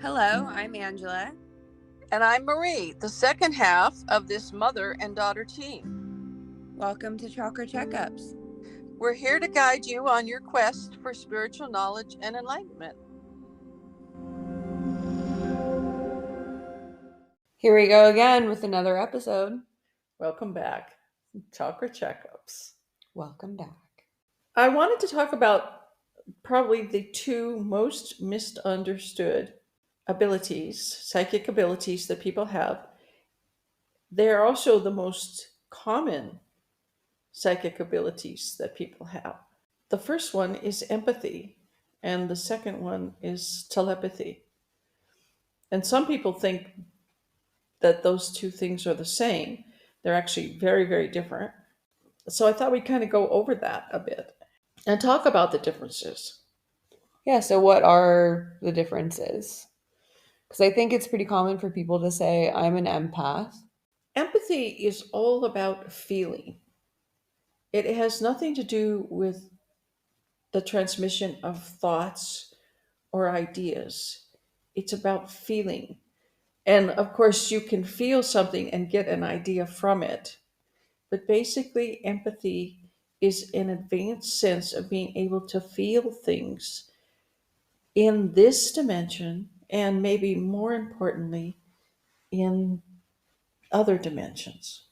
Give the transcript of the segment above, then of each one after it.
Hello, I'm Angela. And I'm Marie, the second half of this mother and daughter team. Welcome to Chakra Checkups. We're here to guide you on your quest for spiritual knowledge and enlightenment. Here we go again with another episode. Welcome back. Chakra Checkups. Welcome back. I wanted to talk about probably the two most misunderstood abilities, psychic abilities that people have. They're also the most common psychic abilities that people have. The first one is empathy, and the second one is telepathy. And some people think that those two things are the same. They're actually very, very different. So I thought we'd kind of go over that a bit and talk about the differences. Yeah, so what are the differences? Because I think it's pretty common for people to say, I'm an empath. Empathy is all about feeling. It has nothing to do with the transmission of thoughts or ideas. It's about feeling. And of course, you can feel something and get an idea from it. But basically, empathy is an advanced sense of being able to feel things in this dimension and maybe more importantly, in other dimensions.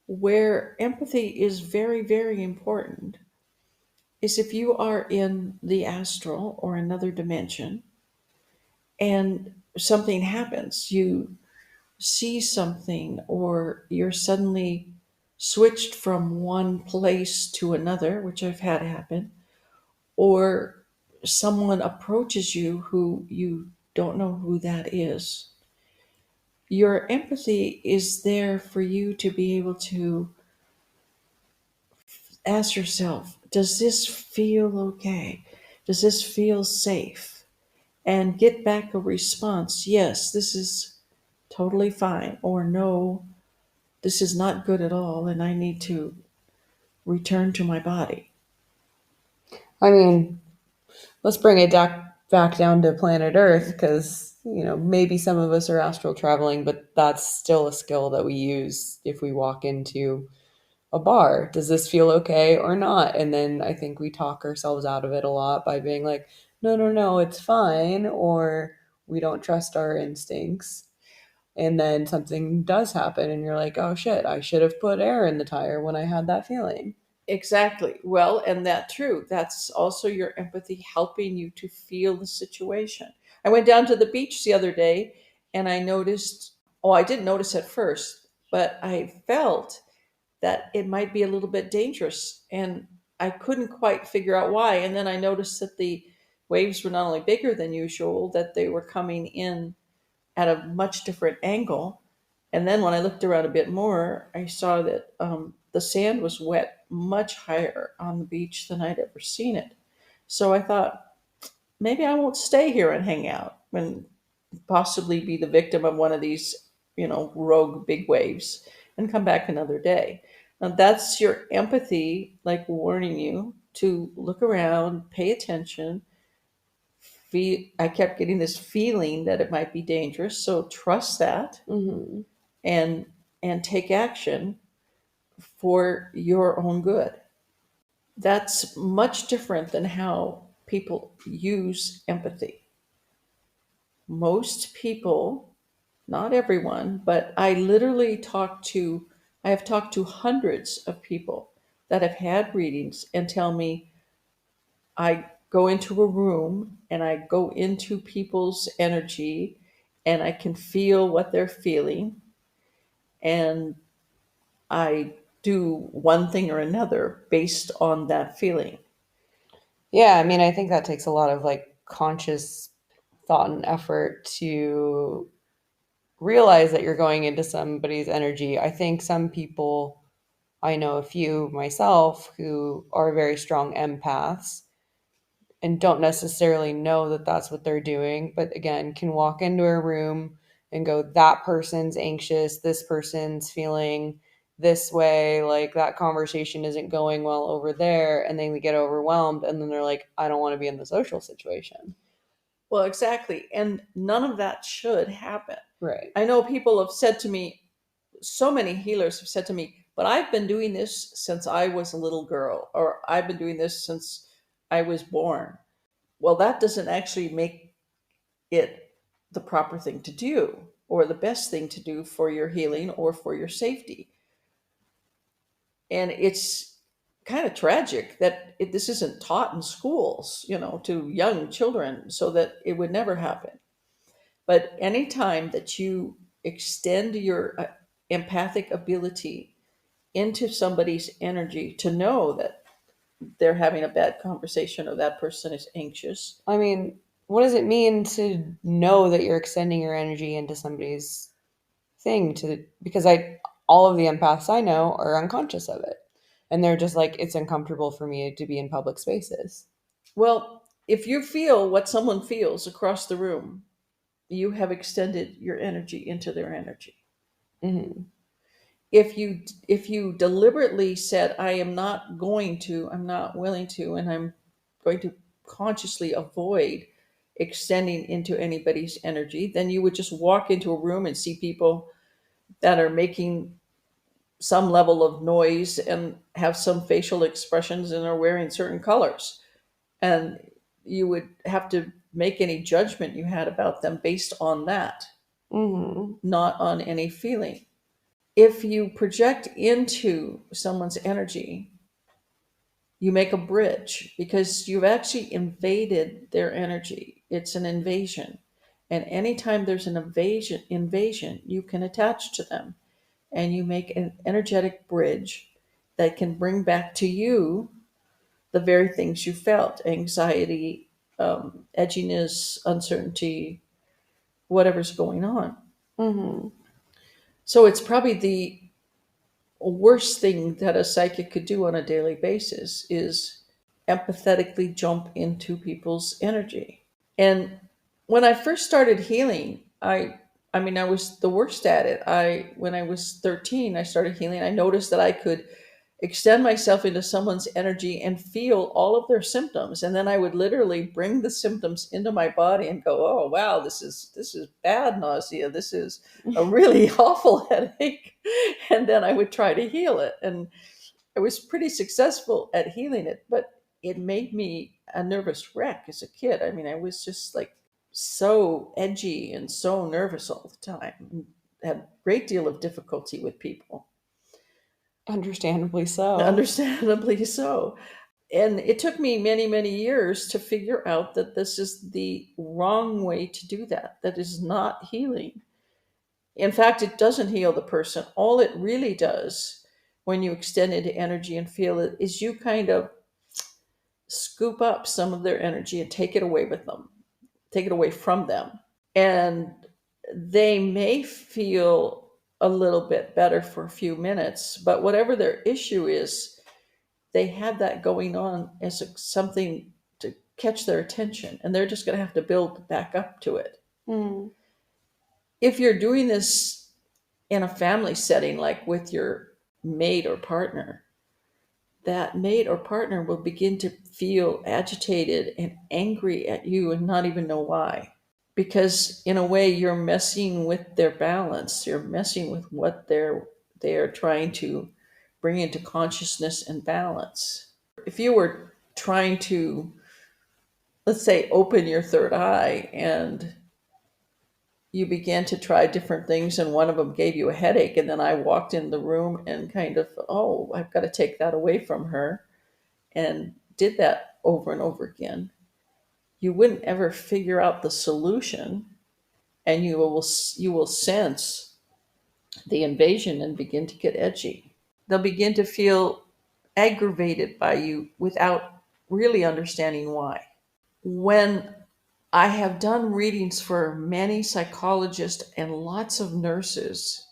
Where empathy is very, very important is if you are in the astral or another dimension and something happens, you see something or you're suddenly switched from one place to another, which I've had happen, or someone approaches you who you don't know who that is. Your empathy is there for you to be able to ask yourself, does this feel okay? Does this feel safe? And get back a response, yes, this is totally fine, or no, this is not good at all, and I need to return to my body. I mean, let's bring it back down to planet Earth because, maybe some of us are astral traveling, but that's still a skill that we use if we walk into a bar. Does this feel okay or not? And then I think we talk ourselves out of it a lot by being like, no, it's fine, or we don't trust our instincts. And then something does happen and you're like, oh shit, I should have put air in the tire when I had that feeling. Exactly. Well, and that's true. That's also your empathy helping you to feel the situation. I went down to the beach the other day and I noticed, I didn't notice at first, but I felt that it might be a little bit dangerous. And I couldn't quite figure out why. And then I noticed that the waves were not only bigger than usual, that they were coming in at a much different angle. And then when I looked around a bit more, I saw that the sand was wet much higher on the beach than I'd ever seen it. So I thought, maybe I won't stay here and hang out and possibly be the victim of one of these, rogue big waves and come back another day. Now that's your empathy, like warning you to look around, pay attention. I kept getting this feeling that it might be dangerous, so trust that Mm-hmm. and take action for your own good. That's much different than how people use empathy. Most people, not everyone, but I have talked to hundreds of people that have had readings and tell me I go into a room and I go into people's energy and I can feel what they're feeling and I do one thing or another based on that feeling. Yeah, I mean, I think that takes a lot of conscious thought and effort to realize that you're going into somebody's energy. I think some people, I know a few myself, who are very strong empaths and don't necessarily know that that's what they're doing, but again, can walk into a room and go, that person's anxious, this person's feeling this way, like that conversation isn't going well over there, and then we get overwhelmed, and then they're like, I don't want to be in the social situation. Well, exactly. And none of that should happen. Right. I know people have said to me, so many healers have said to me, but I've been doing this since I was a little girl, or I've been doing this since I was born. Well, that doesn't actually make it the proper thing to do or the best thing to do for your healing or for your safety. And it's kind of tragic that this isn't taught in schools, to young children so that it would never happen. But anytime that you extend your empathic ability into somebody's energy to know that they're having a bad conversation or that person is anxious. I mean, what does it mean to know that you're extending your energy into somebody's thing to because I all of the empaths I know are unconscious of it. And they're just like it's uncomfortable for me to be in public spaces. Well, if you feel what someone feels across the room, you have extended your energy into their energy. Mhm. If you deliberately said, I'm not willing to, and I'm going to consciously avoid extending into anybody's energy, then you would just walk into a room and see people that are making some level of noise and have some facial expressions and are wearing certain colors. And you would have to make any judgment you had about them based on that, Mhm. not on any feeling. If you project into someone's energy, you make a bridge because you've actually invaded their energy. It's an invasion. And anytime there's an invasion, you can attach to them and you make an energetic bridge that can bring back to you the very things you felt: anxiety, edginess, uncertainty, whatever's going on. Mhm. So it's probably the worst thing that a psychic could do on a daily basis is empathetically jump into people's energy. And when I first started healing, I was the worst at it. I When I was 13, I started healing. I noticed that I could extend myself into someone's energy and feel all of their symptoms, and then I would literally bring the symptoms into my body and go, "Oh, wow, this is bad nausea. This is a really awful headache." And then I would try to heal it, and I was pretty successful at healing it, but it made me a nervous wreck as a kid. I mean, I was just like so edgy and so nervous all the time, and had a great deal of difficulty with people. Understandably so. Understandably so. And it took me many, many years to figure out that this is the wrong way to do that. That is not healing. In fact, it doesn't heal the person. All it really does when you extend into energy and feel it is you kind of scoop up some of their energy and take it away with them, take it away from them. And they may feel a little bit better for a few minutes, but whatever their issue is, they had that going on as something to catch their attention, and they're just going to have to build back up to it. Mm. If you're doing this in a family setting, like with your mate or partner, that mate or partner will begin to feel agitated and angry at you and not even know why. Because in a way, you're messing with their balance. You're messing with what they're trying to bring into consciousness and balance. If you were trying to, let's say, open your third eye and you began to try different things and one of them gave you a headache, and then I walked in the room and kind of, oh, I've got to take that away from her, and did that over and over again, you wouldn't ever figure out the solution, and you will sense the invasion and begin to get edgy. They'll begin to feel aggravated by you without really understanding why. When I have done readings for many psychologists and lots of nurses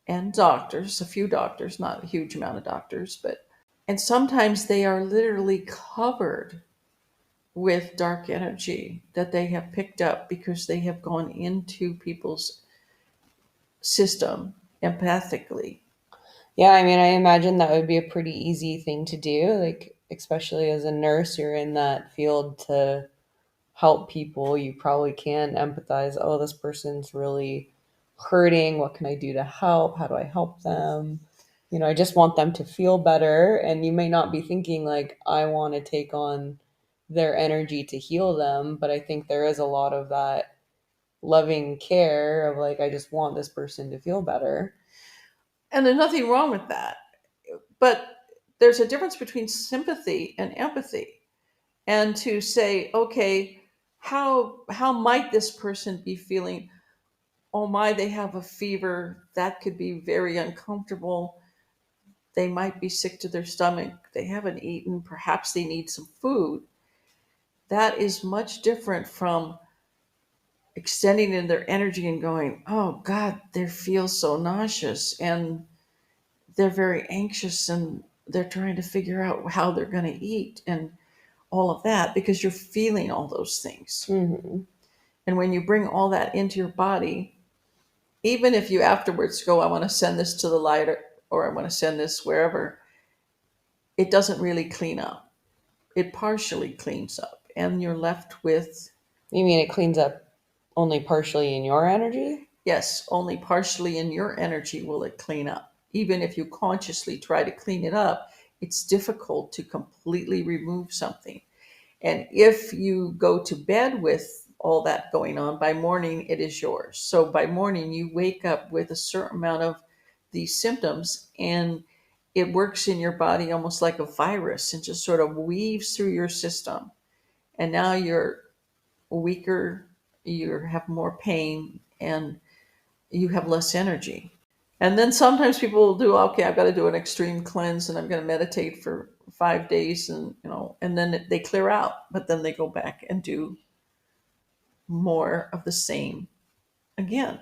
and doctors, a few doctors, not a huge amount of doctors, and sometimes they are literally covered with dark energy that they have picked up because they have gone into people's system empathically. Yeah, I mean, I imagine that would be a pretty easy thing to do, like especially as a nurse, you're in that field to help people, you probably can empathize. Oh, this person's really hurting. What can I do to help? How do I help them? I just want them to feel better. And you may not be thinking, like, I want to take on their energy to heal them. But I think there is a lot of that loving care of, like, I just want this person to feel better. And there's nothing wrong with that. But there's a difference between sympathy and empathy. And to say, okay, how might this person be feeling? Oh my, they have a fever. That could be very uncomfortable. They might be sick to their stomach. They haven't eaten. Perhaps they need some food. That is much different from extending in their energy and going, oh God, they feel so nauseous and they're very anxious and they're trying to figure out how they're going to eat and all of that because you're feeling all those things. Hmm. And when you bring all that into your body, even if you afterwards go, I want to send this to the light or I want to send this wherever, it doesn't really clean up. It partially cleans up and you're left with, You mean it cleans up only partially in your energy? yes, only partially in your energy will it clean up. Even if you consciously try to clean it up, it's difficult to completely remove something. And if you go to bed with all that going on, by morning it is yours. So by morning you wake up with a certain amount of these symptoms and it works in your body almost like a virus and just sort of weaves through your system. And now you're weaker, you have more pain, and you have less energy. And then sometimes people will do, okay, I've got to do an extreme cleanse and I'm going to meditate for 5 days and, and then they clear out, but then they go back and do more of the same again.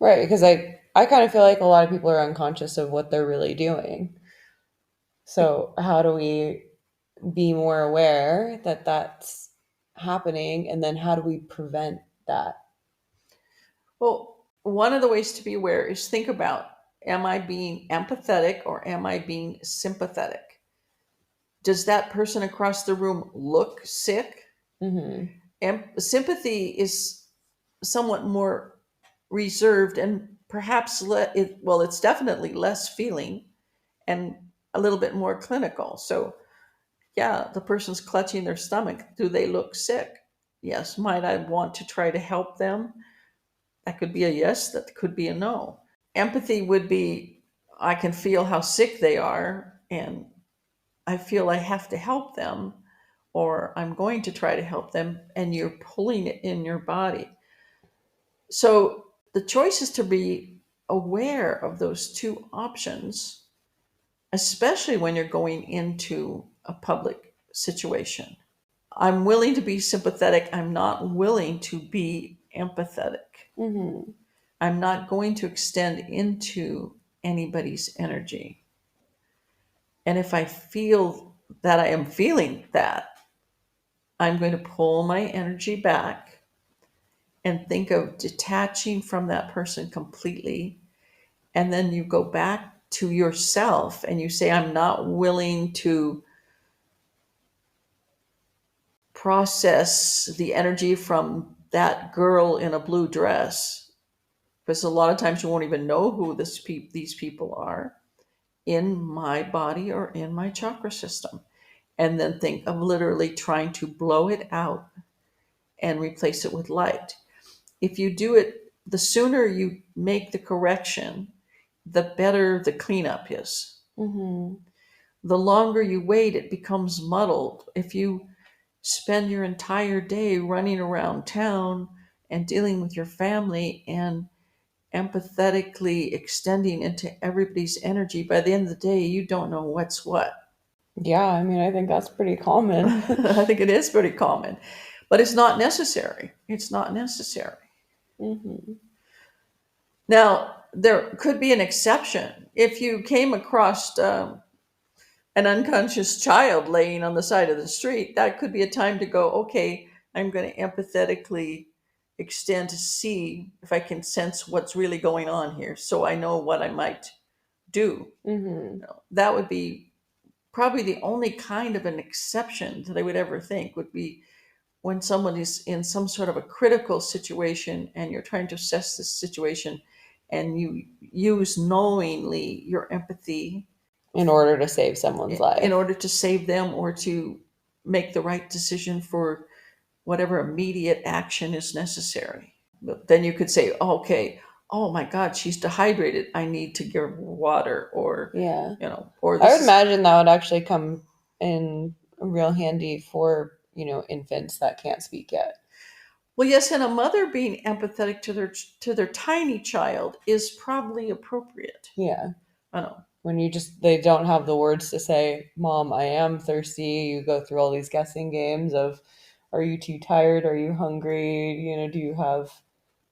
Right, because I kind of feel like a lot of people are unconscious of what they're really doing. So how do we be more aware that that's happening, and then how do we prevent that? Well, one of the ways to be aware is think about, am I being empathetic or am I being sympathetic? Does that person across the room look sick? Hmm. And sympathy is somewhat more reserved and perhaps it's definitely less feeling and a little bit more clinical. So yeah, the person's clutching their stomach. Do they look sick? Yes. Might I want to try to help them? That could be a yes, that could be a no. Empathy would be, I can feel how sick they are and I feel I have to help them or I'm going to try to help them, and you're pulling it in your body. So the choice is to be aware of those two options, especially when you're going into a public situation. I'm willing to be sympathetic. I'm not willing to be empathetic. Hmm. I'm not going to extend into anybody's energy. And if I feel that I am feeling that, I'm going to pull my energy back and think of detaching from that person completely. And then you go back to yourself and you say, I'm not willing to process the energy from that girl in a blue dress. Because a lot of times you won't even know who these people are in my body or in my chakra system. And then think of literally trying to blow it out and replace it with light. If you do it, the sooner you make the correction, the better the cleanup is. Hmm. The longer you wait, it becomes muddled. If you spend your entire day running around town and dealing with your family and empathetically extending into everybody's energy, by the end of the day, you don't know what's what. Yeah, I mean, I think that's pretty common. I think it is pretty common, but it's not necessary. It's not necessary. Hmm. Now, there could be an exception. If you came across an unconscious child laying on the side of the street, that could be a time to go, okay, I'm going to empathetically extend to see if I can sense what's really going on here so I know what I might do. Hmm. That would be probably the only kind of an exception that I would ever think would be when someone is in some sort of a critical situation and you're trying to assess this situation and you use knowingly your empathy In order to save someone's in life. order to save them or to make the right decision for whatever immediate action is necessary. But then you could say, oh, okay, oh my God, she's dehydrated. I need to give her water, or, Yeah. or I this would is, imagine that would actually come in real handy for, infants that can't speak yet. well, yes, and a mother being empathetic to their tiny child is probably appropriate. Yeah. I know. When they don't have the words to say, Mom, I am thirsty. You go through all these guessing games of, are you too tired? Are you hungry? Do you have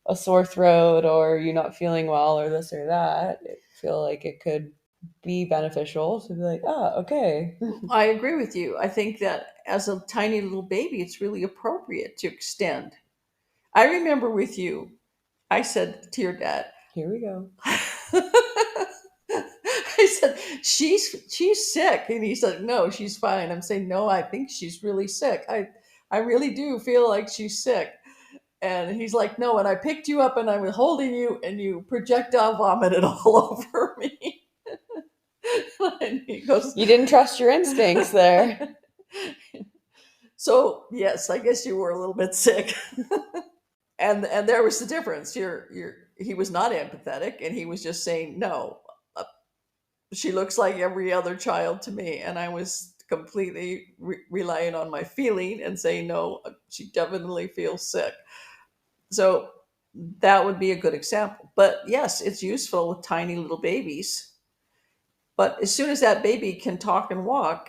a sore throat, or are you not feeling well, or this or that? I feel like it could be beneficial to be like, okay. I agree with you. I think that as a tiny little baby, it's really appropriate to extend. I remember with you, I said to your dad, Here we go. I said, she's sick. And he said, no, she's fine. I'm saying, no, I think she's really sick. I really do feel like she's sick. And he's like, no. And I picked you up and I was holding you and you projectile vomited all over me. And he goes, You didn't trust your instincts there. so yes, I guess you were a little bit sick. And there was the difference. He was not empathetic and he was just saying, no, she looks like every other child to me. And I was completely relying on my feeling and saying, no, she definitely feels sick. So that would be a good example. But yes, it's useful with tiny little babies. But as soon as that baby can talk and walk,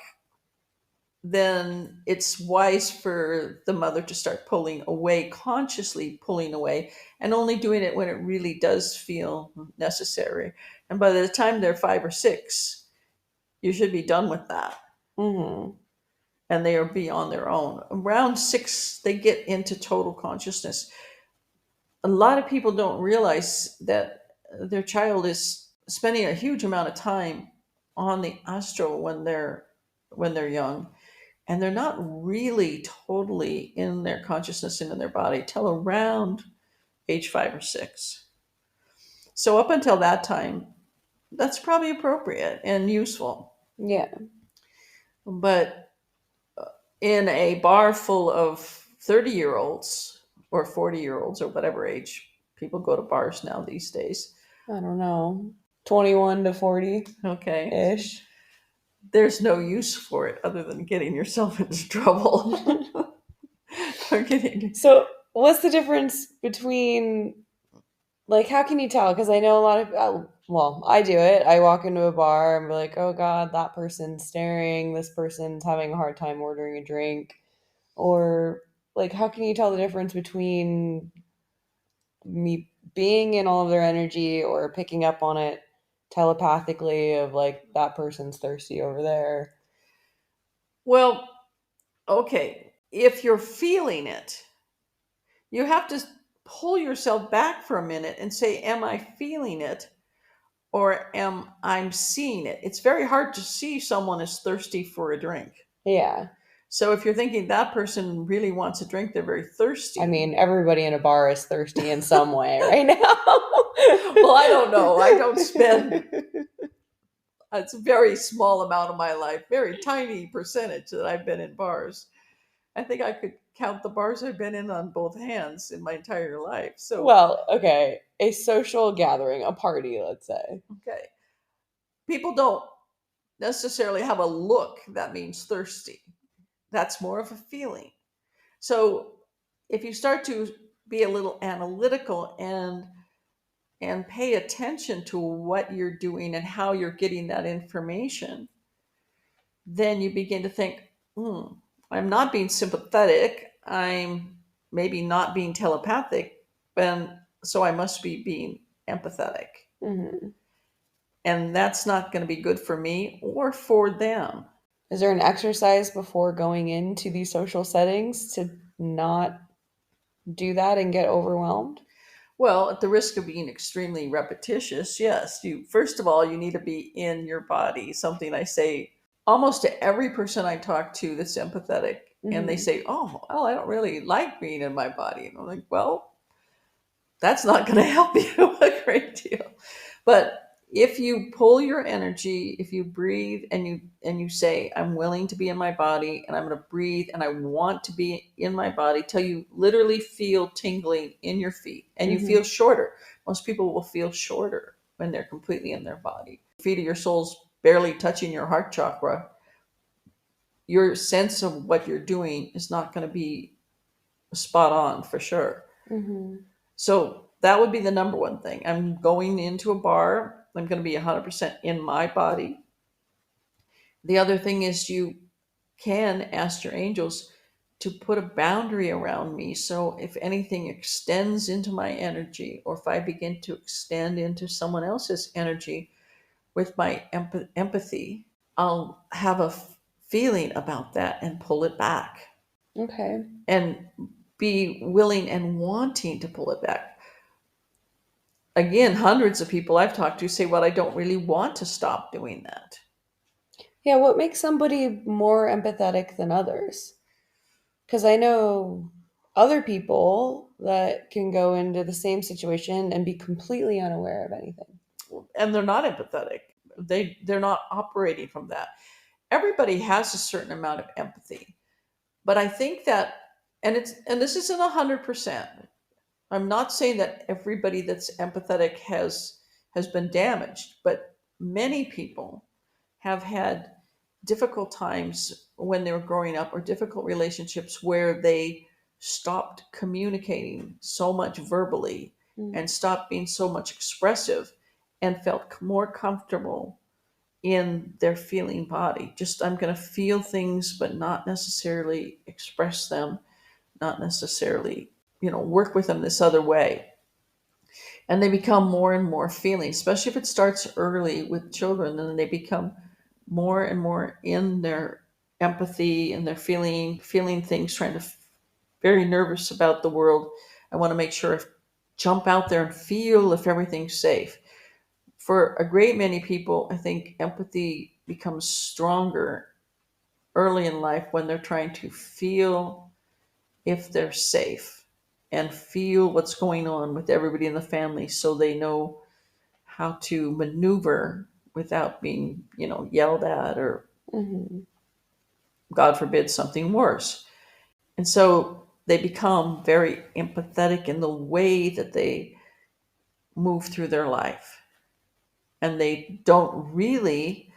then it's wise for the mother to start pulling away, consciously pulling away, and only doing it when it really does feel necessary. And by the time they're 5 or 6, you should be done with that. Mm-hmm. And they are be on their own. Around 6, they get into total consciousness. A lot of people don't realize that their child is spending a huge amount of time on the astral when they're young, and they're not really totally in their consciousness and in their body till around age 5 or 6. So up until that time, that's probably appropriate and useful. Yeah. But in a bar full of 30-year-olds or 40-year-olds or whatever age people go to bars now these days, I don't know. 21 to 40 okay, ish. there's no use for it other than getting yourself into trouble. Or getting, So, what's the difference between, like, how can you tell? Because I know a lot of, well, I do it. I walk into a bar and be like, oh God, that person's staring. This person's having a hard time ordering a drink. Or, like, how can you tell the difference between me being in all of their energy or picking up on it telepathically of, like, that person's thirsty over there? well, okay, if you're feeling it, you have to pull yourself back for a minute and say, am I feeling it or am I seeing it? It's very hard to see someone is thirsty for a drink. Yeah. So if you're thinking that person really wants a drink, they're very I thirsty. mean, everybody in a bar is thirsty in some way right now. Well, I don't know. I don't spend, it's a very small amount of my life, very tiny percentage that I've been in bars. I think I could count the bars I've been in on both hands in my entire life. So, Well, okay, a social gathering, a party, let's say. okay. People don't necessarily have a look that means thirsty. That's more of a feeling. So, if you start to be a little analytical and pay attention to what you're doing and how you're getting that information, then you begin to think, hmm, I'm not being sympathetic. I'm maybe not being telepathic, and so I must be being empathetic. Hmm. And that's not going to be good for me or for them. Is there an exercise before going into these social settings to not do that and get overwhelmed? Well, at the risk of being extremely repetitious, yes, you first of all you need to be in your body. Something I say almost to every person I talk to that's empathetic And they Hmm. say, oh, well, I don't really like being in my body. And I'm like, well, that's not going to help you a great deal. But if you pull your energy, if you breathe and you say, I'm willing to be in my body and I'm going to breathe and I want to be in my body till you literally feel tingling in your feet and you feel Hmm. shorter. Most people will feel shorter when they're completely in their body. Feet of your soul's barely touching your heart chakra. Your sense of what you're doing is not going to be spot on for sure. Hmm. So that would be the number one thing. I'm going into a bar. I'm going to be 100% in my body. The other thing is you can ask your angels to put a boundary around me. So if anything extends into my energy, or if I begin to extend into someone else's energy with my empathy, I'll have a feeling about that and pull it back Okay. and be willing and wanting to pull it back. Again, hundreds of people I've talked to say, well, I don't really want to stop doing that. Yeah, what makes somebody more empathetic than others? Because I know other people that can go into the same situation and be completely unaware of anything. And they're not empathetic. They're not operating from that. Everybody has a certain amount of empathy. But I think that, and this isn't 100%. I'm not saying that everybody that's empathetic has been damaged, but many people have had difficult times when they were growing up, or difficult relationships where they stopped communicating so much verbally Mm. and stopped being so much expressive and felt more comfortable in their feeling body. Just, I'm going to feel things, but not necessarily express them, not necessarily, work with them this other way. And they become more and more feeling, especially if it starts early with children, and they become more and more in their empathy and their feeling things, trying to very nervous about the world. I want to make sure I jump out there and feel if everything's safe. For a great many people, I think empathy becomes stronger early in life when they're trying to feel if they're safe and feel what's going on with everybody in the family, so they know how to maneuver without being, yelled at, or Hmm. God forbid something worse. And so they become very empathetic in the way that they move through their life. And they don't really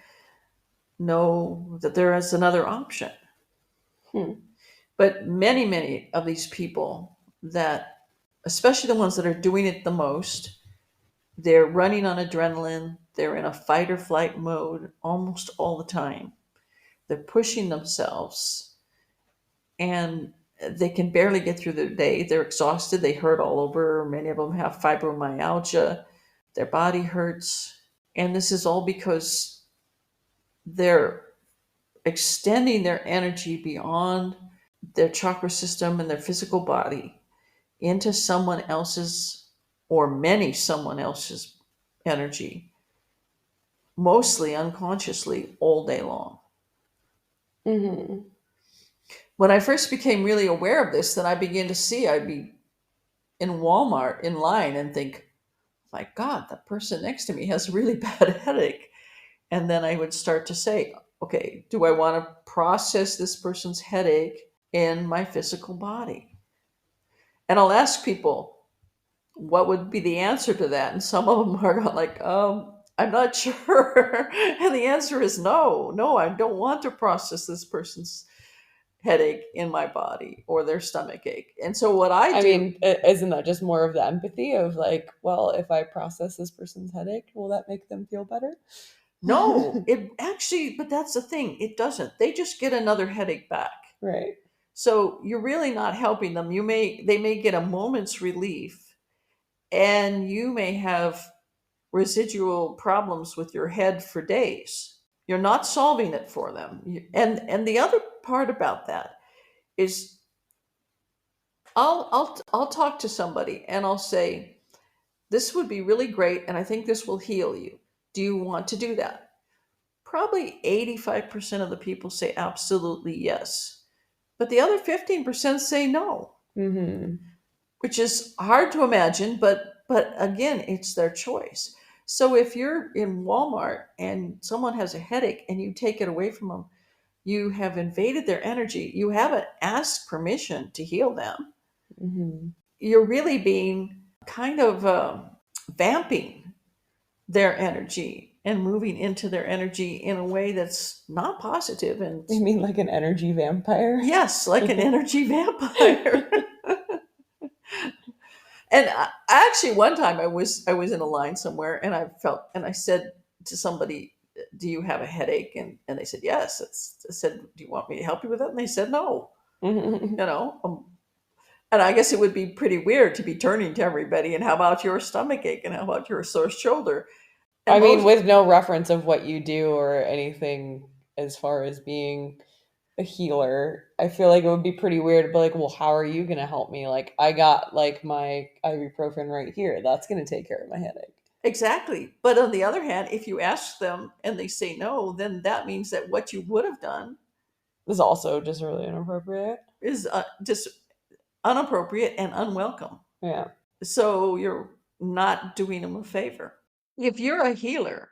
know that there is another option. Hmm. But many, many of these people that, especially the ones that are doing it the most, they're running on adrenaline, they're in a fight or flight mode almost all the time. They're pushing themselves, and they can barely get through their day. They're exhausted, they hurt all over. Many of them have fibromyalgia, their body hurts. And this is all because they're extending their energy beyond their chakra system and their physical body into someone else's, or many someone else's energy, mostly unconsciously, all day long. Hmm. When I first became really aware of this, then I began to see, I'd be in Walmart in line and think, my God, that person next to me has a really bad headache. And then I would start to say, okay, do I want to process this person's headache in my physical body? And I'll ask people, what would be the answer to that? And some of them are like, I'm not sure. And the answer is no, no, I don't want to process this person's headache in my body, or their stomach ache. And so what I I do, mean, isn't that just more of the empathy of like, well, if I process this person's headache, will that make them feel better? no, it actually, but that's the thing, it doesn't. They just get another headache back. Right. So you're really not helping them. They may get a moment's relief, and you may have residual problems with your head for days. You're not solving it for them. And the other part about that is, I'll talk to somebody and I'll say, this would be really great, and I think this will heal you. Do you want to do that? Probably 85% of the people say absolutely yes. but the other 15% say no, Mm-hmm. which is hard to imagine, but again, it's their choice. So if you're in Walmart and someone has a headache and you take it away from them, you have invaded their energy. You haven't asked permission to heal them. Mm-hmm. You're really being kind of vamping their energy and moving into their energy in a way that's not positive. And You mean like an energy vampire? yes, like an energy vampire. And actually, one time I was in a line somewhere, and I said to somebody, "Do you have a headache?" And they said, "Yes." I said, "Do you want me to help you with it?" And they said, "No." You know, and I guess it would be pretty weird to be turning to everybody and how about your stomach ache and how about your sore shoulder? I And mean, most with no reference of what you do or anything as far as being a healer, I feel like it would be pretty weird to be like, well, how are you going to help me? Like, I got like my ibuprofen right here. That's going to take care of my headache. exactly. But on the other hand, if you ask them and they say no, then that means that what you would have done This is also just really inappropriate. is just unappropriate and unwelcome. Yeah. So you're not doing them a favor. If you're a healer,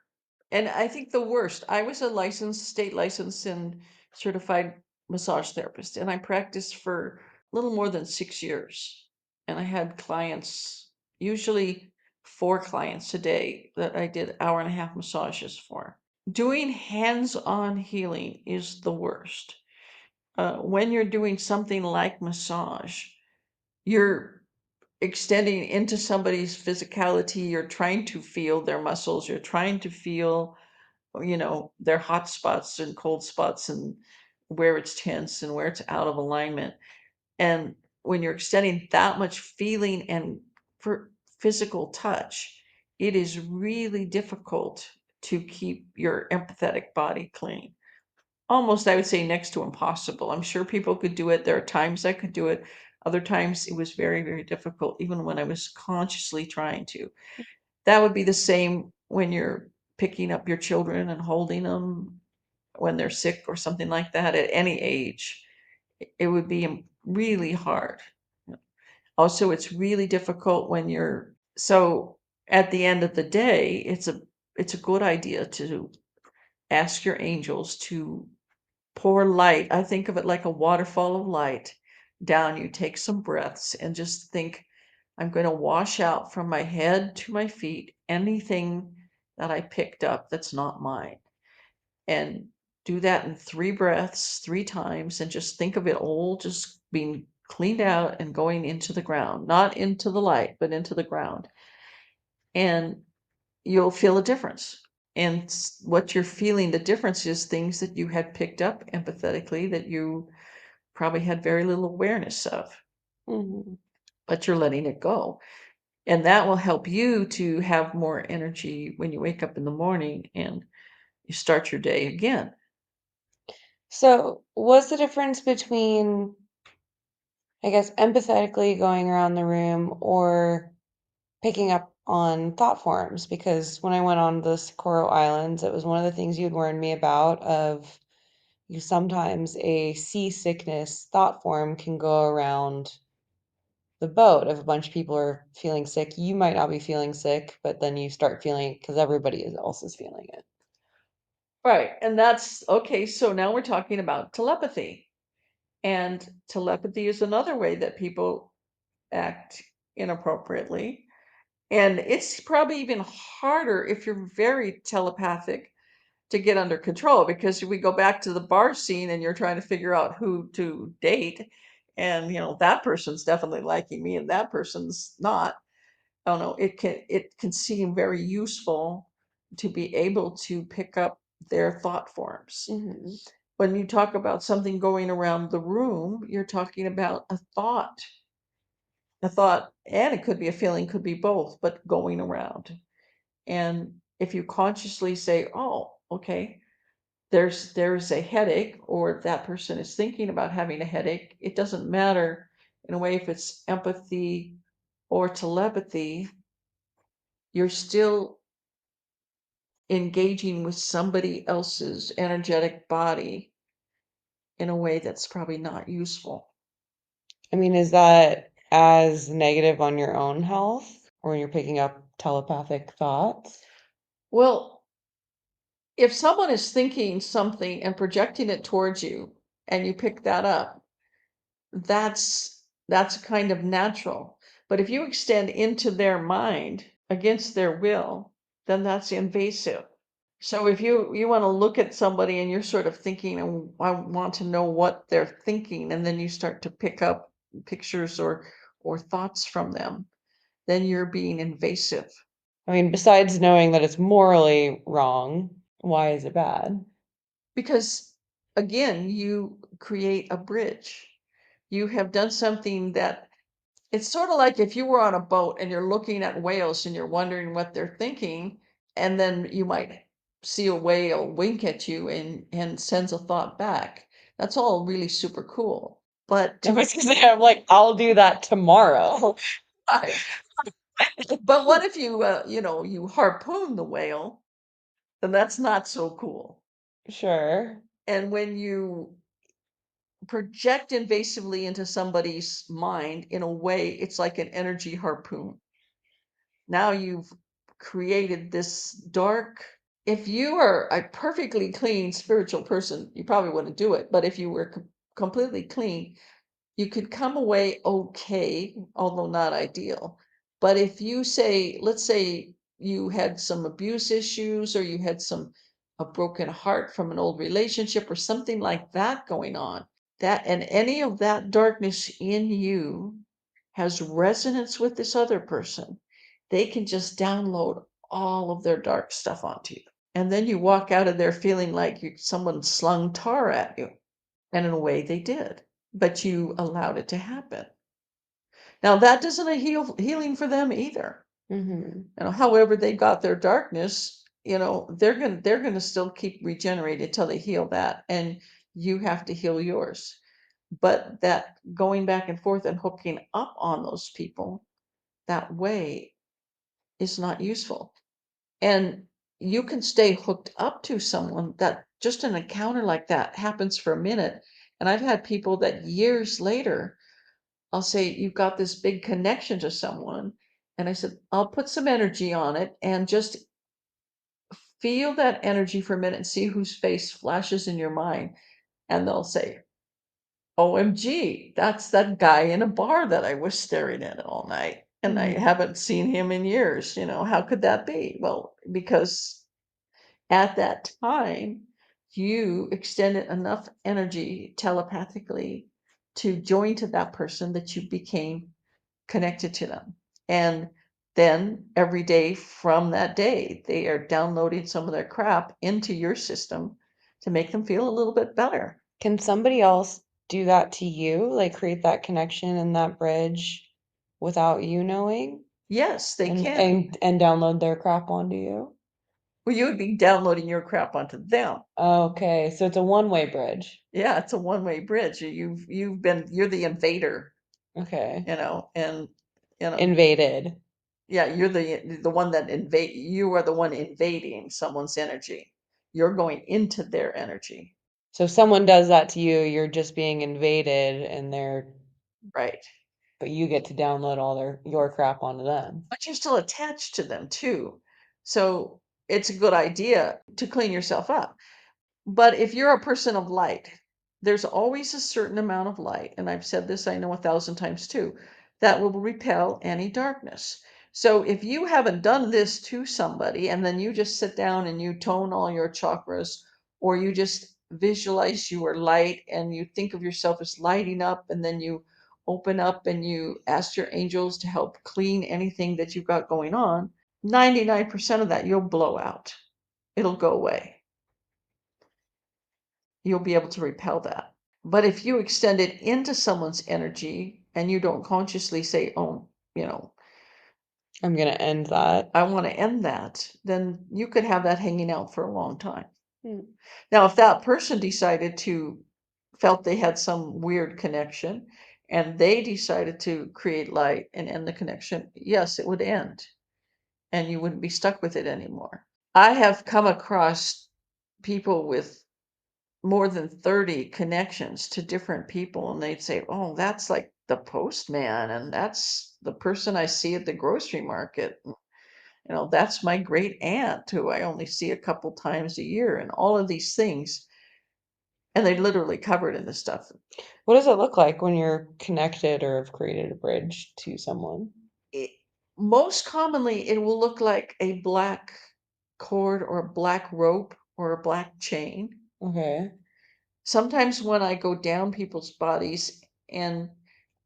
and I think the worst, I was a licensed, state licensed and certified massage therapist, and I practiced for a little more than 6 years. And I had clients, usually 4 clients a day that I did hour and a half massages for. Doing hands on healing is the worst. When you're doing something like massage, you're extending into somebody's physicality. You're trying to feel their muscles. You're trying to feel, their hot spots and cold spots and where it's tense and where it's out of alignment. And when you're extending that much feeling and for physical touch, it is really difficult to keep your empathetic body clean. Almost, I would say, next to impossible. I'm sure people could do it. There are times I could do it. Other times it was very, very difficult, even when I was consciously trying to. That would be the same when you're picking up your children and holding them when they're sick or something like that at any age. It would be really hard. Also, it's really difficult when you're so at the end of the day, it's a good idea to ask your angels to pour light. I think of it like a waterfall of light down. You take some breaths and just think, I'm going to wash out from my head to my feet anything that I picked up that's not mine. And do that in 3 breaths, 3 times, and just think of it all just being cleaned out and going into the ground, not into the light, but into the ground. And you'll feel a difference. And what you're feeling, the difference is things that you had picked up empathetically that you probably had very little awareness of, Mm-hmm. but you're letting it go. And that will help you to have more energy when you wake up in the morning and you start your day again. So, what's the difference between, I guess, empathetically going around the room or picking up on thought forms? Because when I went on the Socorro Islands, it was one of the things you'd warned me about of you sometimes a seasickness thought form can go around the boat. If a bunch of people are feeling sick, you might not be feeling sick, but then you start feeling it because else is feeling it. Right. And that's okay. So now we're talking about telepathy. And telepathy is another way that people act inappropriately. And it's probably even harder if you're very telepathic to get under control, because if we go back to the bar scene and you're trying to figure out who to date, and that person's definitely liking me and that person's not. I don't know, it can seem very useful to be able to pick up their thought forms. Hmm. When you talk about something going around the room, you're talking about a thought, and it could be a feeling, could be both, but going around. And if you consciously say, oh, okay, there's a headache, or that person is thinking about having a headache, it doesn't matter in a way if it's empathy or telepathy, you're still engaging with somebody else's energetic body in a way that's probably not useful. I mean, is that as negative on your own health when you're picking up telepathic thoughts? Well, if someone is thinking something and projecting it towards you and you pick that up, that's kind of natural. But if you extend into their mind against their will, then that's invasive. So if you want to look at somebody and you're sort of thinking, and I want to know what they're thinking, and then you start to pick up pictures or thoughts from them, then you're being invasive. I mean, besides knowing that it's morally wrong, why is it bad? Because again, you create a bridge. You have done something that it's sort of like if you were on a boat and you're looking at whales and you're wondering what they're thinking, and then you might see a whale wink at you and sends a thought back. That's all really super cool. But I was gonna say, I'm like, I'll do that tomorrow. but what if you you harpoon the whale? Then that's not so cool. Sure. And when you project invasively into somebody's mind in a way, it's like an energy harpoon. Now you've created this dark. If you are a perfectly clean spiritual person, you probably wouldn't do it. But if you were completely clean, you could come away okay, although not ideal. But if you say, let's say you had some abuse issues or you had a broken heart from an old relationship or something like that going on, that and any of that darkness in you has resonance with this other person, they can just download all of their dark stuff onto you. And then you walk out of there feeling like someone slung tar at you. And in a way, they did, but you allowed it to happen. Now, that doesn't a healing for them either. However they got their darkness, they're gonna still keep regenerating till they heal that, and you have to heal yours. But that going back and forth and hooking up on those people that way is not useful. And you can stay hooked up to someone that just an encounter like that happens for a minute. And I've had people that years later, I'll say, you've got this big connection to someone. And I said, I'll put some energy on it and just feel that energy for a minute and see whose face flashes in your mind. And they'll say, OMG, that's that guy in a bar that I was staring at all night. And I haven't seen him in years. How could that be? Well, because at that time, you extended enough energy telepathically to join to that person that you became connected to them. And then every day from that day, they are downloading some of their crap into your system to make them feel a little bit better. Can somebody else do that to you? Like create that connection and that bridge without you knowing Yes, they and can. and download their crap onto you? Well, you would be downloading your crap onto them. Okay, so it's a one-way bridge. Yeah, it's a one-way bridge. You're the invader, Okay. and Invaded. yeah, you're the one that you are the one invading someone's energy. You're going into their energy. So if someone does that to you, you're just being invaded and Right. but you get to download all your crap onto them. But you're still attached to them too. So it's a good idea to clean yourself up. But if you're a person of light, there's always a certain amount of light, and I've said this, I know, 1,000 times too, that will repel any darkness. So if you haven't done this to somebody and then you just sit down and you tone all your chakras, or you just visualize you are light and you think of yourself as lighting up, and then you open up and you ask your angels to help clean anything that you've got going on, 99% of that you'll blow out. It'll go away. You'll be able to repel that. But if you extend it into someone's energy and you don't consciously say, oh, I'm gonna end that. I want to end that, then you could have that hanging out for a long time. Hmm. Now, if that person decided felt they had some weird connection and they decided to create light and end the connection, yes, it would end and you wouldn't be stuck with it anymore. I have come across people with more than 30 connections to different people, and they'd say, oh, that's like the postman, and that's the person I see at the grocery market. That's my great aunt who I only see a couple times a year, and all of these things. And they literally covered in this stuff. What does it look like when you're connected or have created a bridge to someone? It, most commonly, it will look like a black cord or a black rope or a black chain. Okay. Sometimes when I go down people's bodies and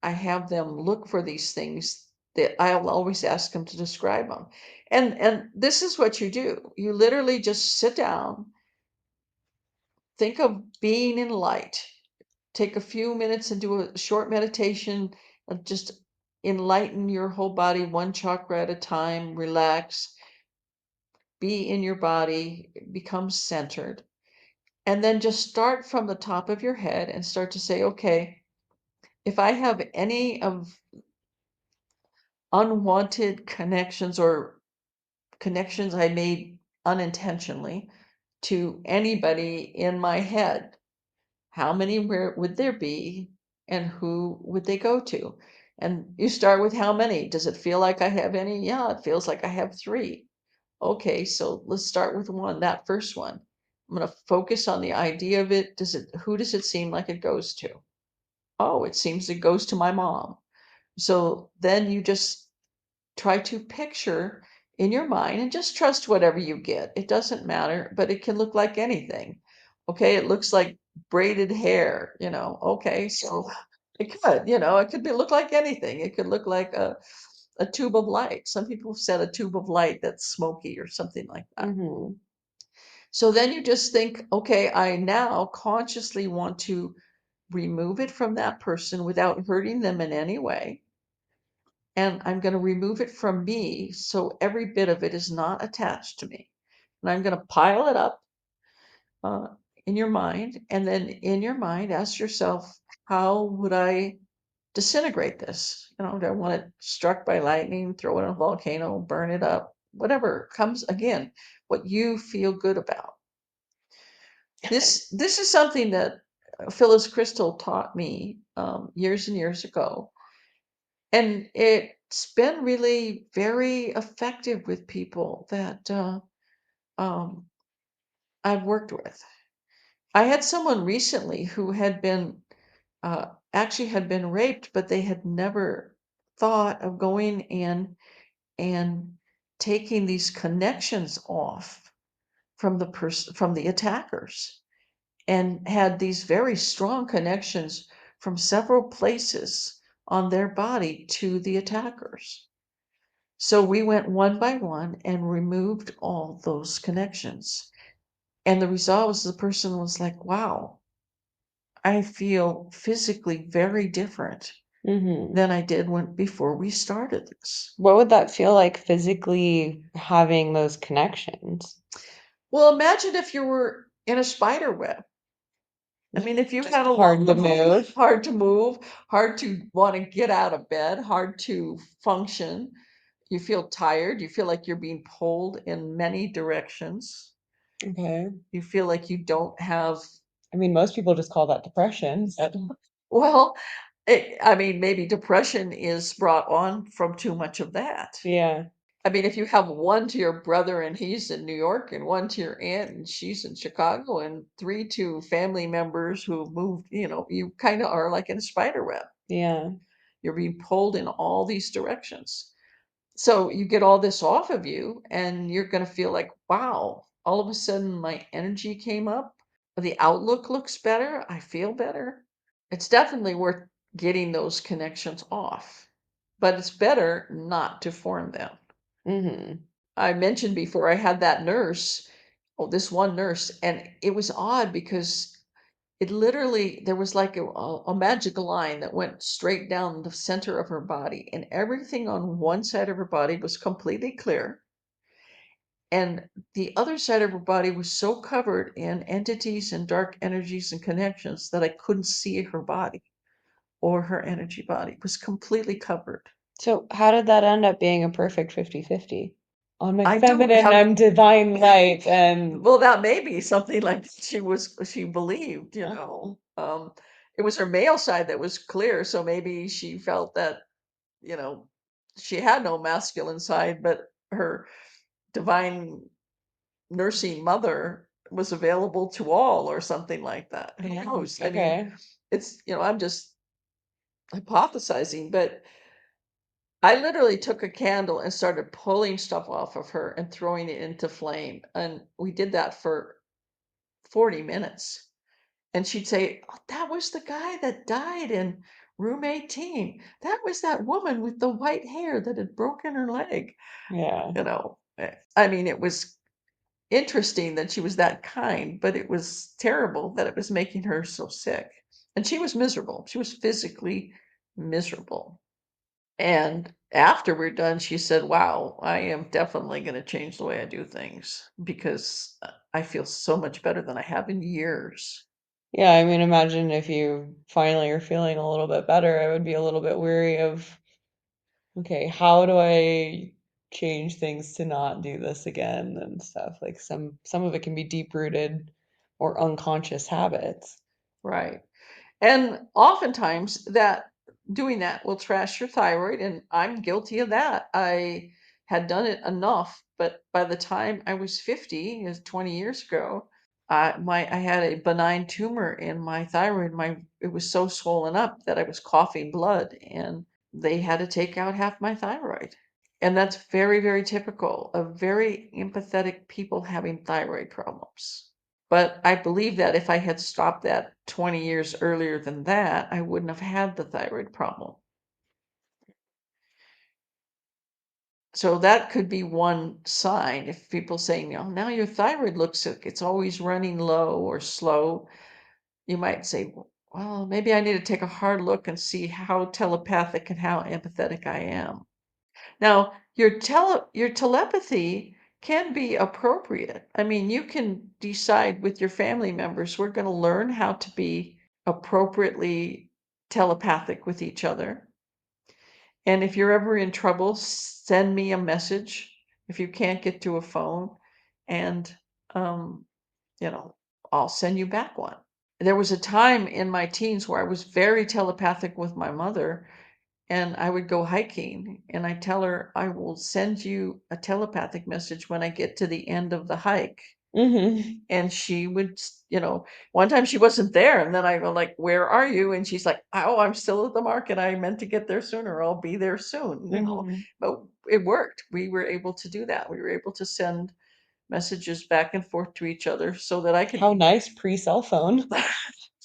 I have them look for these things, that I'll always ask them to describe them. And this is what you do. You literally just sit down, think of being in light, take a few minutes and do a short meditation of just enlighten your whole body one chakra at a time, relax, be in your body, become centered. And then just start from the top of your head and start to say, okay, if I have any of unwanted connections or connections I made unintentionally to anybody in my head, how many would there be and who would they go to? And you start with how many? Does it feel like I have any? Yeah, it feels like I have 3. Okay, so let's start with one, that first one. I'm going to focus on the idea of it. Who does it seem like it goes to? Oh, it seems it goes to my mom. So then you just try to picture in your mind and just trust whatever you get. It doesn't matter, but it can look like anything. Okay, it looks like braided hair. Okay, so it could look like anything. It could look like a tube of light. Some people have said a tube of light that's smoky or something like that. Mm-hmm. So then you just think, okay, I now consciously want to remove it from that person without hurting them in any way. And I'm going to remove it from me so every bit of it is not attached to me. And I'm going to pile it up uh, in your mind. And then in your mind, ask yourself, how would I disintegrate this? Do I want it struck by lightning, throw it in a volcano, burn it up, whatever comes again, what you feel good about. This is something that Phyllis Crystal taught me years and years ago. And it's been really very effective with people that um, I've worked with. I had someone recently who had been actually had been raped, but they had never thought of going in and taking these connections off from the attackers, and had these very strong connections from several places on their body to the attackers. So we went one by one and removed all those connections. And the result was the person was like, wow, I feel physically very different Mm-hmm. than I did before we started this. What would that feel like physically having those connections? Well, imagine if you were in a spider web. I mean, if you had a Hard to move. hard to move, hard to want to get out of bed, hard to function, you feel tired, you feel like you're being pulled in many directions. Okay. You feel like you don't have, I mean, most people just call that depression. well, I mean, maybe depression is brought on from too much of that. Yeah. I mean, if you have one to your brother and he's in New York, and one to your aunt and she's in Chicago, and 3 to family members who moved, you kind of are like in a spider web. Yeah. You're being pulled in all these directions. So you get all this off of you, and you're going to feel like, wow, all of a sudden my energy came up. The outlook looks better. I feel better. It's definitely worth getting those connections off, but it's better not to form them. Mm-hmm. I mentioned before I had that nurse, this one nurse, and it was odd because it literally, there was like a magic line that went straight down the center of her body, and everything on one side of her body was completely clear. And the other side of her body was so covered in entities and dark energies and connections that I couldn't see her body or her energy body. It was completely covered. So how did that end up being a perfect 50-50? On my I don't feminine, have I'm divine light, and well, that may be something like she believed, it was her male side that was clear, so maybe she felt that, you know, she had no masculine side, but her divine nursing mother was available to all or something like that. Who knows? I mean, okay. I'm just hypothesizing, but I literally took a candle and started pulling stuff off of her and throwing it into flame. And we did that for 40 minutes. And she'd say, "Oh, that was the guy that died in room 18. That was that woman with the white hair that had broken her leg." Yeah. I mean, it was interesting that she was that kind, but it was terrible that it was making her so sick. And she was miserable. She was physically miserable. And after we're done, she said, "Wow, I am definitely going to change the way I do things because I feel so much better than I have in years." Yeah, I mean, imagine if you finally are feeling a little bit better, I would be a little bit weary of, okay, how do I change things to not do this again and stuff. Like some of it can be deep rooted or unconscious habits. Right. And oftentimes that doing that will trash your thyroid, and I'm guilty of that. I had done it enough, but by the time I was 50, is 20 years ago, I had a benign tumor in my thyroid. It was so swollen up that I was coughing blood, and they had to take out half my thyroid. And that's very, very typical of very empathetic people having thyroid problems. But I believe that if I had stopped that 20 years earlier than that, I wouldn't have had the thyroid problem. So that could be one sign if people saying, "Oh, now your thyroid looks like it's always running low or slow." You might say, "Well, maybe I need to take a hard look and see how telepathic and how empathetic I am." Now, your telepathy can be appropriate. I mean, you can decide with your family members, we're going to learn how to be appropriately telepathic with each other. And if you're ever in trouble, send me a message if you can't get to a phone, and um, you know, I'll send you back one. There was a time in my teens where I was very telepathic with my mother, and I would go hiking and I tell her, "I will send you a telepathic message when I get to the end of the hike." Hmm. And she would, one time she wasn't there, and then I go like, "Where are you?" And she's like, "Oh, I'm still at the market. I meant to get there sooner. I'll be there soon." Hmm. But it worked. We were able to do that. We were able to send messages back and forth to each other so that I could How nice pre-cell phone.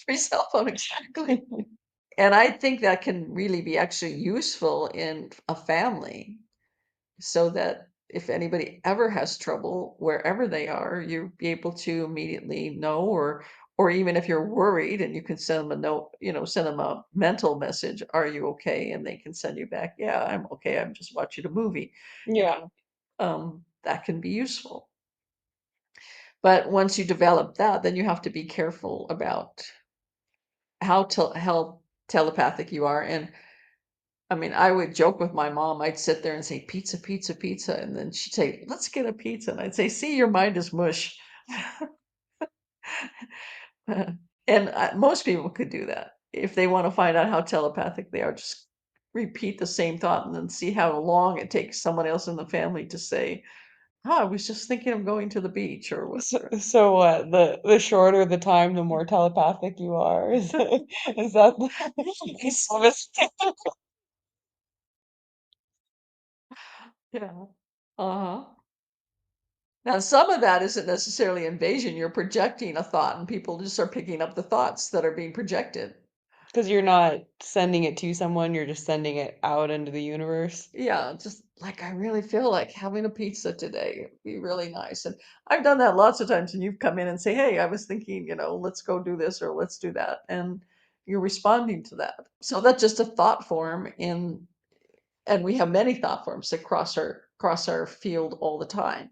free cell phone exactly. And I think that can really be actually useful in a family, so that if anybody ever has trouble wherever they are, you'll be able to immediately know, or even if you're worried and you can send them a note, send them a mental message, "Are you okay?" And they can send you back, "Yeah, I'm okay. I'm just watching a movie." Yeah. That can be useful. But once you develop that, then you have to be careful about how telepathic you are. And I mean, I would joke with my mom. I'd sit there and say, "Pizza, pizza, pizza." And then she'd say, "Let's get a pizza." And I'd say, "See, your mind is mush." And most people could do that. If they want to find out how telepathic they are, just repeat the same thought and then see how long it takes someone else in the family to say, "Oh, I was just thinking of going to the beach," or whatever. So what? The shorter the time, the more telepathic you are. Is that the slimmest? Yeah. Uh-huh. Now, some of that isn't necessarily invasion. You're projecting a thought, and people just are picking up the thoughts that are being projected. Because you're not sending it to someone, you're just sending it out into the universe. Yeah, just like, "I really feel like having a pizza today. It'd be really nice." And I've done that lots of times, and you've come in and say, "Hey, I was thinking, let's go do this or let's do that." And you're responding to that. So that's just a thought form and we have many thought forms that cross our field all the time.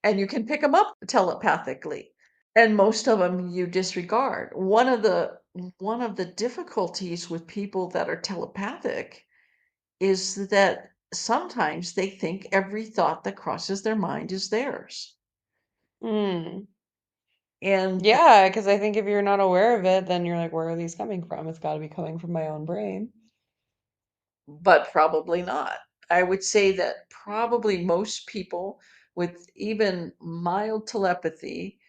And you can pick them up telepathically. And most of them you disregard. One of the difficulties with people that are telepathic is that sometimes they think every thought that crosses their mind is theirs. Mm. And Yeah, because I think if you're not aware of it, then you're like, where are these coming from? It's got to be coming from my own brain. but probably not. I would say that probably most people with even mild telepathy,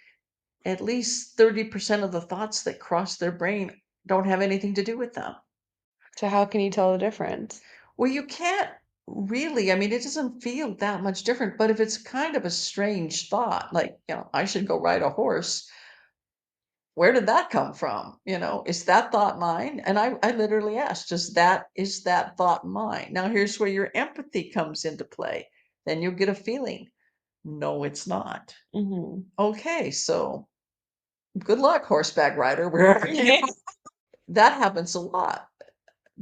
at least 30% of the thoughts that cross their brain don't have anything to do with them. So how can you tell the difference? Well, you can't really, I mean, it doesn't feel that much different, but if it's kind of a strange thought, like, I should go ride a horse, where did that come from? Is that thought mine? And I literally asked, is that thought mine? Now, here's where your empathy comes into play. Then you'll get a feeling. No, it's not. Hmm. Okay, so good luck, horseback rider, wherever you. That happens a lot.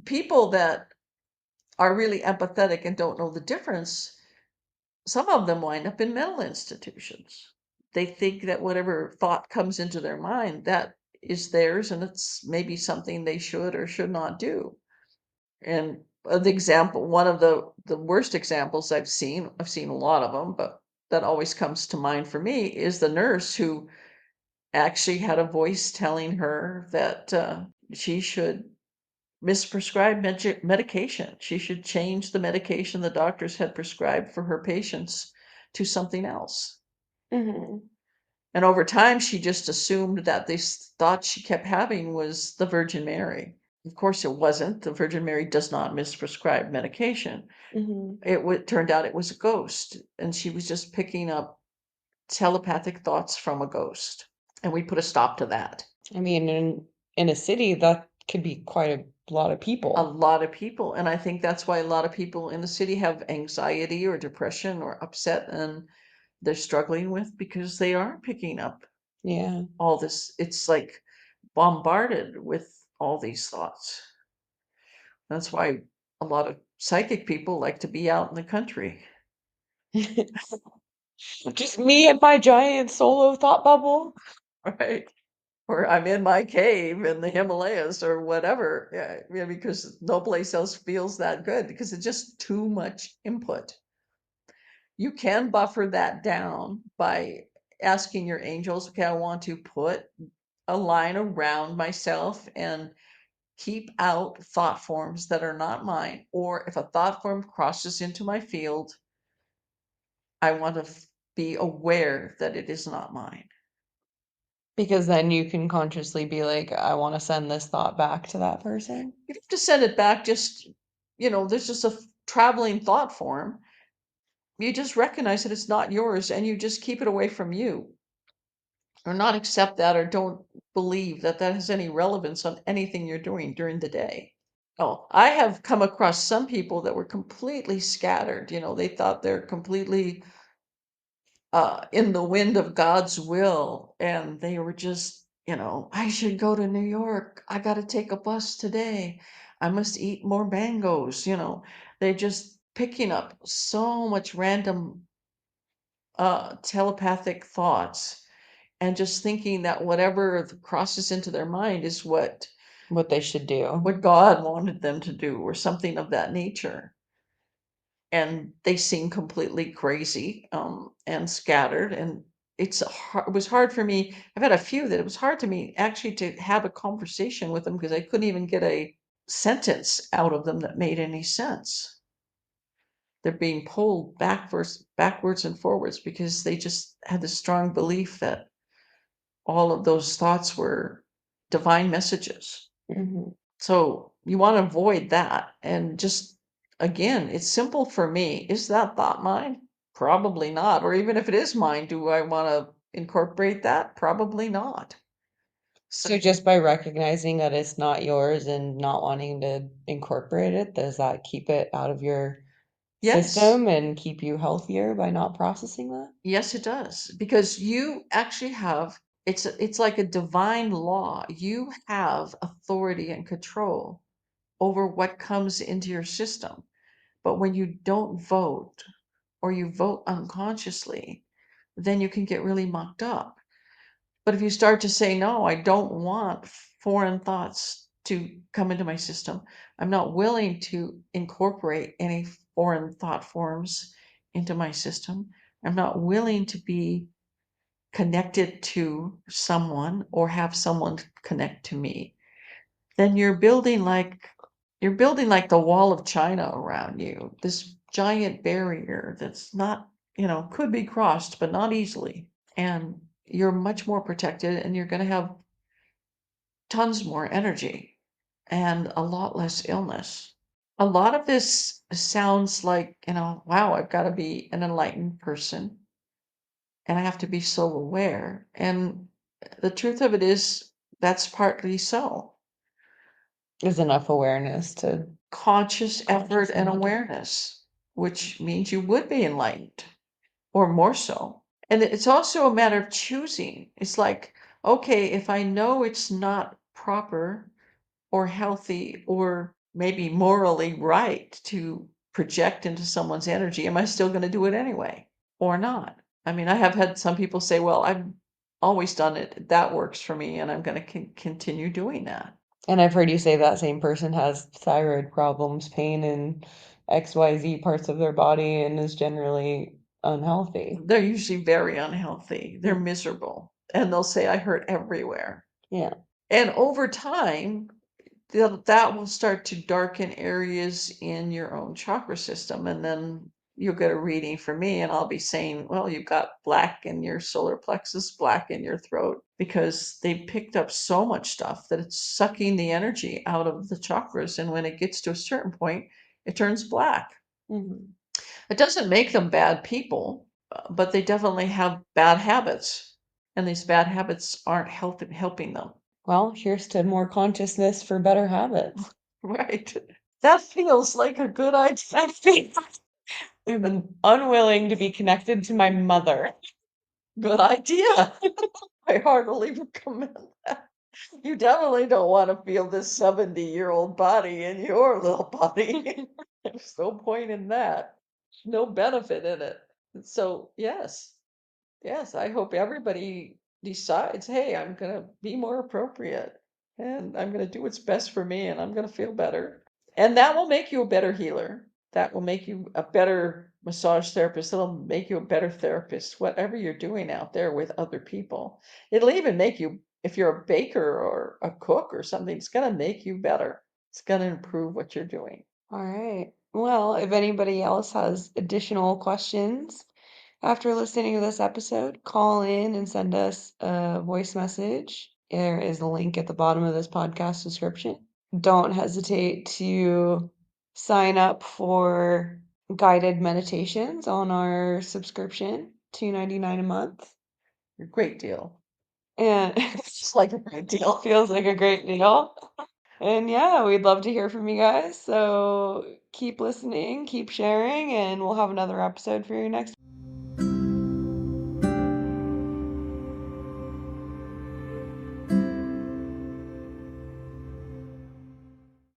People that are really empathetic and don't know the difference, some of them wind up in mental institutions. They think that whatever thought comes into their mind, that is theirs, and it's maybe something they should or should not do. And the example, one of the worst examples I've seen a lot of them, but that always comes to mind for me is the nurse who actually had a voice telling her that she should misprescribe medication. She should change the medication the doctors had prescribed for her patients to something else. Hmm. And over time, she just assumed that this thought she kept having was the Virgin Mary. Of course, it wasn't. The Virgin Mary does not misprescribe medication. Hmm. It turned out it was a ghost, and she was just picking up telepathic thoughts from a ghost. And we put a stop to that. I mean, in a city, that could be quite a lot of A people. lot of people, and I think that's why a lot of people in the city have anxiety or depression or upset, and they're struggling with because they are picking up Yeah. all this. It's like bombarded with all these thoughts. That's why a lot of psychic people like to be out in the country. Just me and my giant solo thought bubble. Right, or I'm in my cave in the Himalayas or whatever. Yeah, because no place else feels that good because it's just too much input. You can buffer that down by asking your angels, okay, I want to put a line around myself and keep out thought forms that are not mine. Or if a thought form crosses into my field, I want to be aware that it is not mine. Because then you can consciously be like, I want to send this thought back to that person. You have to send it back, just, there's just a traveling thought form. You just recognize that it's not yours and you just keep it away from you, or not accept that, or don't believe that that has any relevance on anything you're doing during the day. Oh, I have come across some people that were completely scattered. They thought they're completely in the wind of God's will, and they were just, I should go to New York. I got to take a bus today. I must eat more mangoes. They're just picking up so much random telepathic thoughts and just thinking that whatever crosses into their mind is What they should do. what God wanted them to do, or something of that nature. And they seem completely crazy, and scattered. And it was hard for me. I've had a few that it was hard to me actually to have a conversation with them because I couldn't even get a sentence out of them that made any sense. They're being pulled backwards and forwards because they just had this strong belief that all of those thoughts were divine messages. Hmm. So you want to avoid that. And just, again, it's simple for me. Is that thought mine? Probably not. Or even if it is mine, do I want to incorporate that? Probably not. So, So just by recognizing that it's not yours and not wanting to incorporate it, does that keep it out of your yes, system and keep you healthier by not processing that? yes, it does. Because you actually have, it's like a divine law. You have authority and control over what comes into your system. But when you don't vote, or you vote unconsciously, then you can get really mucked up. But if you start to say, no, I don't want foreign thoughts to come into my system, I'm not willing to incorporate any foreign thought forms into my system. I'm not willing to be connected to someone or have someone connect to me. Then you're building like the wall of China around you, this giant barrier that's not, could be crossed, but not easily. And you're much more protected and you're going to have tons more energy and a lot less illness. A lot of this sounds like, wow, I've got to be an enlightened person and I have to be so aware. And the truth of it is, that's partly so. Is enough awareness to Conscious effort and awareness, which means you would be enlightened or more so. And it's also a matter of choosing. It's like, okay, if I know it's not proper or healthy or maybe morally right to project into someone's energy, am I still going to do it anyway or not? I mean, I have had some people say, well, I've always done it. That works for me, and I'm going to continue doing that. And I've heard you say that same person has thyroid problems, pain in XYZ parts of their body, and is generally unhealthy. They're usually very unhealthy. They're miserable. And they'll say, I hurt everywhere. Yeah. And over time, that will start to darken areas in your own chakra system. And then you'll get a reading from me, and I'll be saying, well, you've got black in your solar plexus, black in your throat, because they picked up so much stuff that it's sucking the energy out of the chakras. And when it gets to a certain point, it turns black. Mhm. It doesn't make them bad people, but they definitely have bad habits. And these bad habits aren't helping them. Well, here's to more consciousness for better habits. Right. That feels like a good idea. I'm unwilling to be connected to my mother. Good idea. I heartily recommend that. You definitely don't want to feel this 70-year-old body in your little body. There's no point in that. No benefit in it. So, yes. Yes, I hope everybody decides, hey, I'm going to be more appropriate and I'm going to do what's best for me and I'm going to feel better. And that will make you a better healer. That will make you a better massage therapist. That'll make you a better therapist, whatever you're doing out there with other people. It'll even make you, if you're a baker or a cook or something, it's going to make you better. It's going to improve what you're doing. All right. Well, if anybody else has additional questions after listening to this episode, call in and send us a voice message. There is a link at the bottom of this podcast description. Don't hesitate to sign up for guided meditations on our subscription, $2.99 a month. A great deal. And It's like a great deal. feels like a great deal. And yeah, we'd love to hear from you guys. So keep listening, keep sharing, and we'll have another episode for you next.